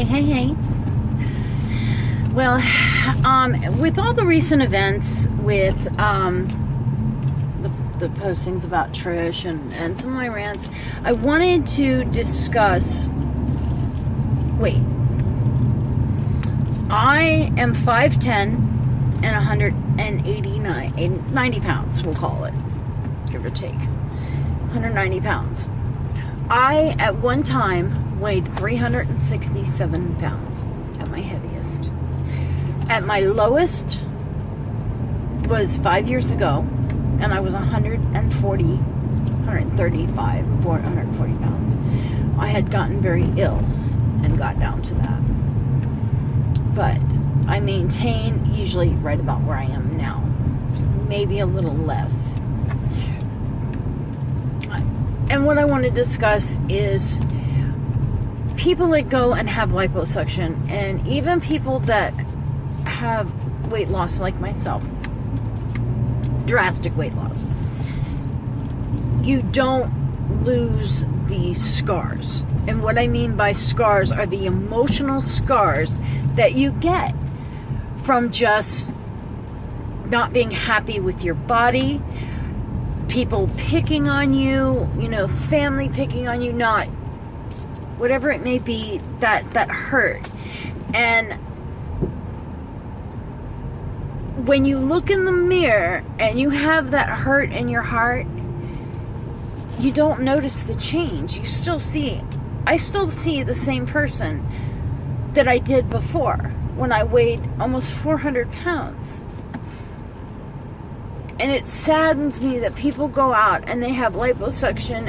Hey. Well, with all the recent events with the postings about Trish and some of my rants, I wanted to discuss. Wait. I am 5'10" and 90 pounds, we'll call it, give or take. 190 pounds. I, at one time, weighed 367 pounds at my heaviest. At my lowest was 5 years ago, and I was 140 pounds. I had gotten very ill and got down to that. But I maintain usually right about where I am now. Maybe a little less. And what I want to discuss is people that go and have liposuction, and even people that have weight loss like myself, drastic weight loss. You don't lose these scars. And what I mean by scars are the emotional scars that you get from just not being happy with your body, people picking on you, family picking on you, not whatever it may be, that hurt. And when you look in the mirror and you have that hurt in your heart, you don't notice the change. I still see the same person that I did before when I weighed almost 400 pounds. And it saddens me that people go out and they have liposuction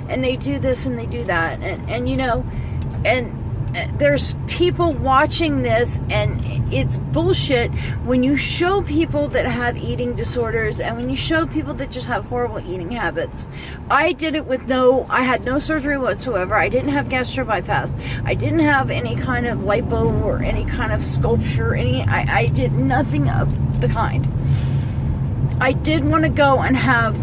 and they do this and they do that. And there's people watching this, and it's bullshit when you show people that have eating disorders and when you show people that just have horrible eating habits. I did it I had no surgery whatsoever. I didn't have gastro bypass. I didn't have any kind of lipo or any kind of sculpture. I did nothing of the kind. I did want to go and have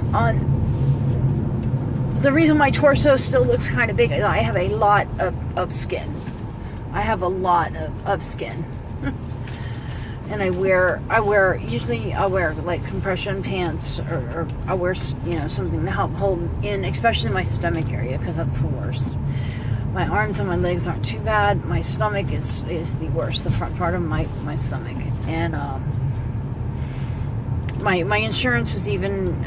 the reason my torso still looks kind of big is I have a lot of skin. I have a lot of skin. And I wear like compression pants, or I wear, something to help hold in, especially my stomach area, because that's the worst. My arms and my legs aren't too bad. My stomach is the worst, the front part of my stomach. And my insurance has even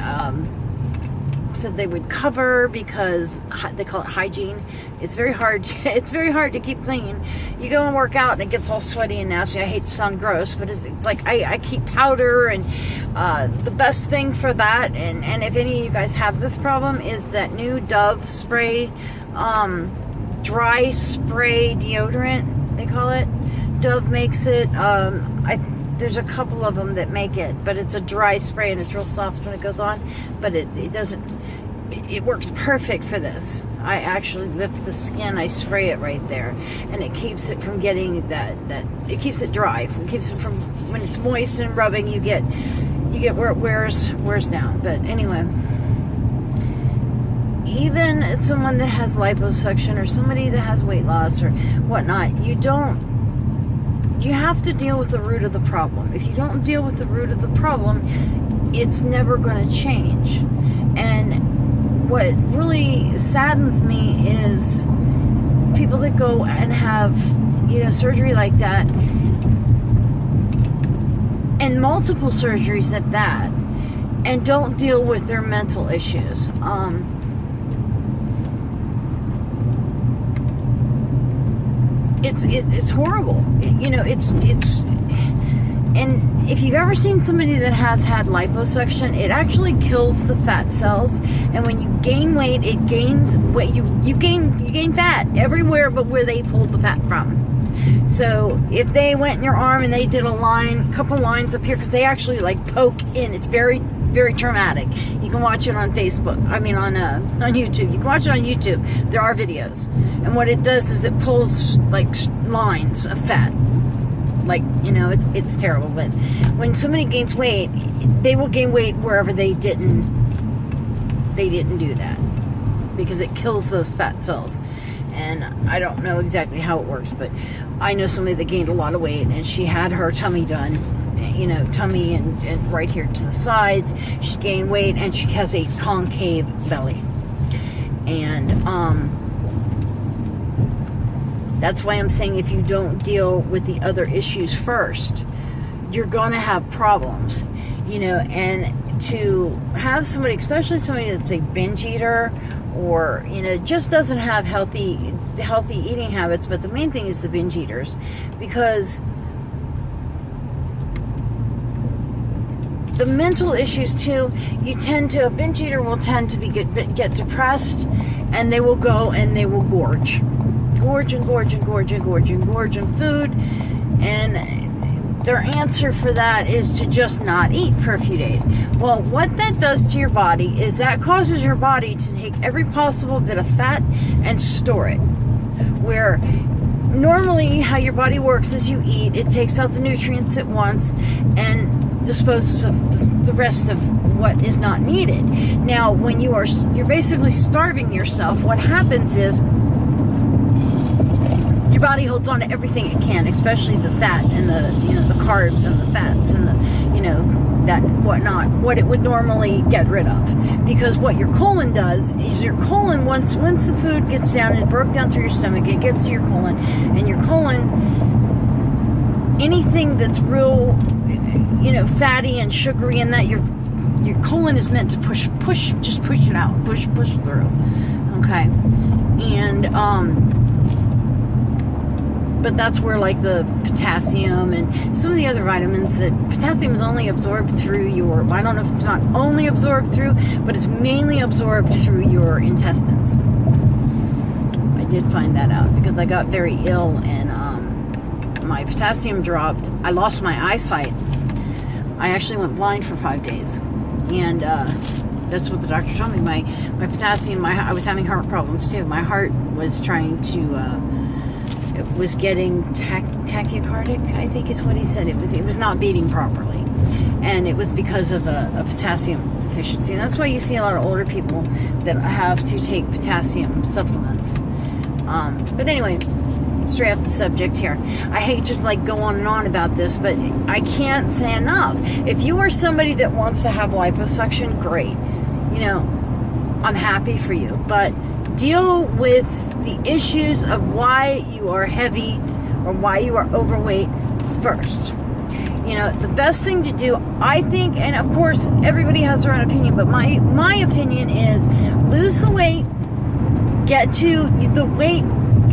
said they would cover, because they call it Hygiene. It's very hard to keep clean. You go and work out and it gets all sweaty and nasty. I hate to sound gross, but it's like I keep powder, and the best thing for that, and if any of you guys have this problem, is that new Dove spray, dry spray deodorant, they call it. Dove makes it. There's a couple of them that make it, but it's a dry spray and it's real soft when it goes on, but it doesn't, it works perfect for this. I actually lift the skin, I spray it right there, and it keeps it from getting it keeps it dry. It keeps it from, when it's moist and rubbing, you get where it wears down. But anyway, even someone that has liposuction or somebody that has weight loss or whatnot, you have to deal with the root of the problem. If you don't deal with the root of the problem, it's never going to change. And what really saddens me is people that go and have, surgery like that, and multiple surgeries at that, and don't deal with their mental issues. It's horrible. And if you've ever seen somebody that has had liposuction, it actually kills the fat cells. And when you gain weight, it gains weight. You gain fat everywhere but where they pulled the fat from. So if they went in your arm and they did a couple lines up here, because they actually poke in. It's very, very traumatic. You can watch it on Facebook. On YouTube. You can watch it on YouTube. There are videos. And what it does is it pulls lines of fat. It's terrible. But when somebody gains weight, they will gain weight wherever they didn't do that, because it kills those fat cells. And I don't know exactly how it works, but I know somebody that gained a lot of weight, and she had her tummy done, tummy and right here to the sides. She gained weight, and she has a concave belly. And that's why I'm saying, if you don't deal with the other issues first, you're gonna have problems, and to have somebody, especially somebody that's a binge eater, or just doesn't have healthy eating habits. But the main thing is the binge eaters, because the mental issues too. A binge eater will tend to get depressed, and they will go and they will gorge on food, and their answer for that is to just not eat for a few days. Well, what that does to your body is that causes your body to take every possible bit of fat and store it. Where normally how your body works is you eat, it takes out the nutrients at once and disposes of the rest of what is not needed. Now, when you're basically starving yourself, what happens is your body holds on to everything it can, especially the fat and the carbs and the fats and the that whatnot, what it would normally get rid of. Because what your colon does is, your colon, once the food gets down and broke down through your stomach, it gets to your colon, and your colon, anything that's real fatty and sugary, and that your colon is meant to push it out, push through. Okay. And but that's where, like, the potassium and some of the other vitamins, that potassium is only absorbed through I don't know if it's not only absorbed through, but it's mainly absorbed through your intestines. I did find that out because I got very ill, and my potassium dropped. I lost my eyesight. I actually went blind for 5 days, and that's what the doctor told me. My potassium, I was having heart problems too. My heart was trying to it was getting tachycardic, I think is what he said. It was not beating properly, and it was because of a potassium deficiency. And that's why you see a lot of older people that have to take potassium supplements. But anyway, straight off the subject here. I hate to go on and on about this, but I can't say enough. If you are somebody that wants to have liposuction, great. I'm happy for you, but deal with the issues of why you are heavy or why you are overweight first. The best thing to do, I think, and of course everybody has their own opinion, but my opinion is lose the weight, get to the weight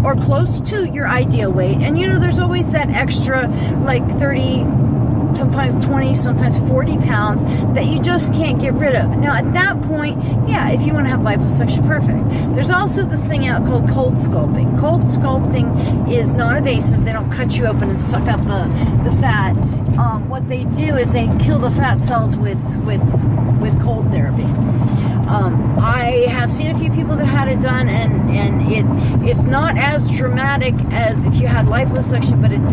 or close to your ideal weight, and there's always that extra 30, sometimes 20, sometimes 40 pounds that you just can't get rid of. Now, at that point, yeah, if you want to have liposuction, perfect. There's also this thing out called cold sculpting. Cold sculpting is non-invasive. They don't cut you open and suck up the fat. What they do is they kill the fat cells with cold therapy. I have seen a few people that had it done, and it's not as dramatic as if you had liposuction, but it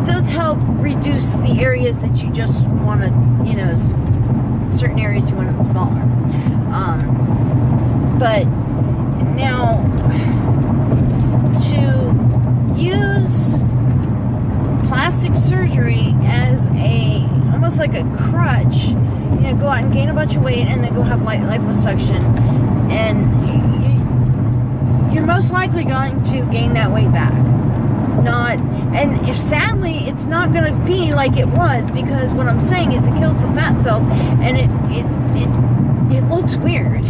does help reduce the areas that you just want to, certain areas you want them smaller. But now, to use plastic surgery as almost like a crutch, go out and gain a bunch of weight and then go have liposuction, and you're most likely going to gain that weight back. And sadly, it's not going to be like it was, because what I'm saying is it kills the fat cells, and it looks weird.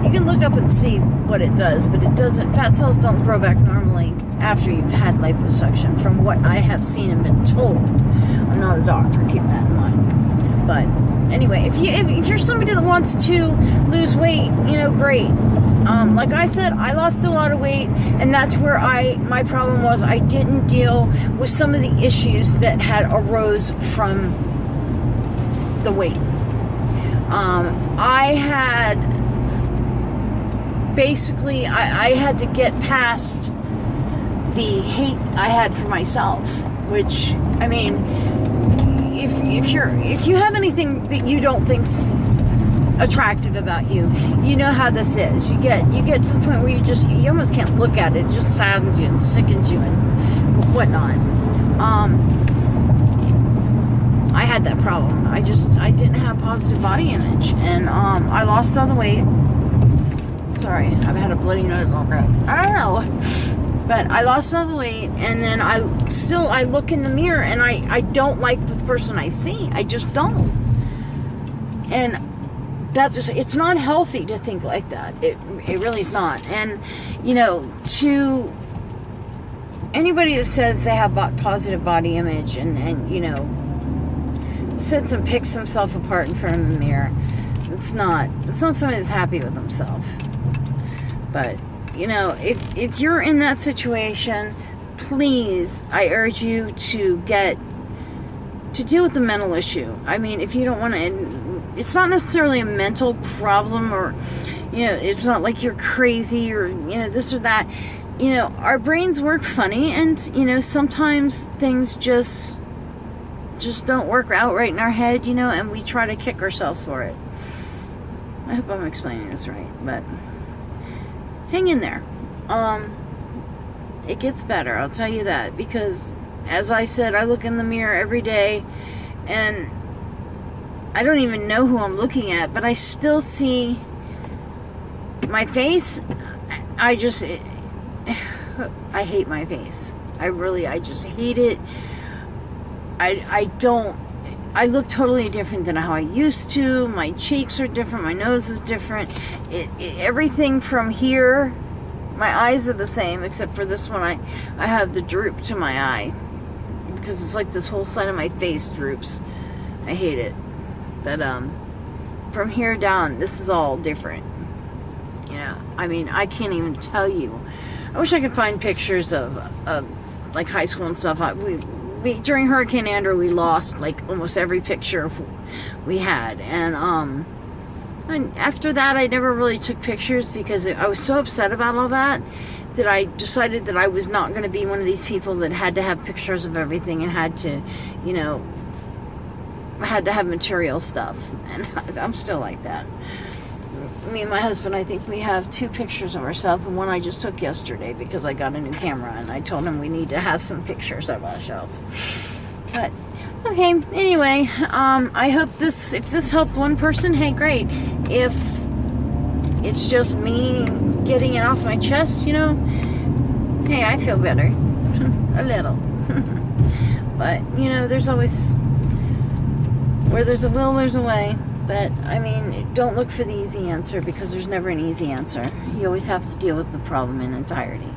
You can look up and see what it does, but it doesn't. Fat cells don't grow back normally after you've had liposuction, from what I have seen and been told. I'm not a doctor, keep that in mind. But anyway, if you're somebody that wants to lose weight, great. Like I said, I lost a lot of weight, and that's where my problem was. I didn't deal with some of the issues that had arose from the weight. I had to get past the hate I had for myself, which, I mean, if you have anything that you don't think's attractive about you. You know how this is. You get to the point where you almost can't look at it. It just saddens you and sickens you and whatnot. I had that problem. I didn't have positive body image, and I lost all the weight. Sorry, I've had a bloody nose all day. I don't know, but I lost all the weight, and then I look in the mirror, and I don't like the person I see. I just don't, and that's just, it's not healthy to think like that. It really is not. And to anybody that says they have positive body image and sits and picks himself apart in front of the mirror, it's not somebody that's happy with himself. But if you're in that situation, please, I urge you to deal with the mental issue. I mean, if you don't want to, it's not necessarily a mental problem, or it's not like you're crazy or this or that. Our brains work funny, and sometimes things just don't work out right in our head, and we try to kick ourselves for it. I hope I'm explaining this right, but hang in there. It gets better, I'll tell you that, because as I said, I look in the mirror every day, and I don't even know who I'm looking at, but I still see my face. I hate my face. I just hate it. I look totally different than how I used to. My cheeks are different. My nose is different. Everything from here, my eyes are the same, except for this one. I have the droop to my eye, because it's like this whole side of my face droops. I hate it. But from here down, this is all different. I mean, I can't even tell you. I wish I could find pictures of like high school and stuff. During Hurricane Andrew, we lost like almost every picture we had, and after that, I never really took pictures, because I was so upset about all that I decided that I was not going to be one of these people that had to have pictures of everything and had to have material stuff. And I'm still like that. Me and my husband, I think we have 2 pictures of ourselves, and one I just took yesterday because I got a new camera, and I told him we need to have some pictures of ourselves. But okay, anyway, I hope if this helped one person, hey, great. If it's just me getting it off my chest, hey, I feel better. A little. But there's always, where there's a will, there's a way. But, I mean, don't look for the easy answer, because there's never an easy answer. You always have to deal with the problem in entirety.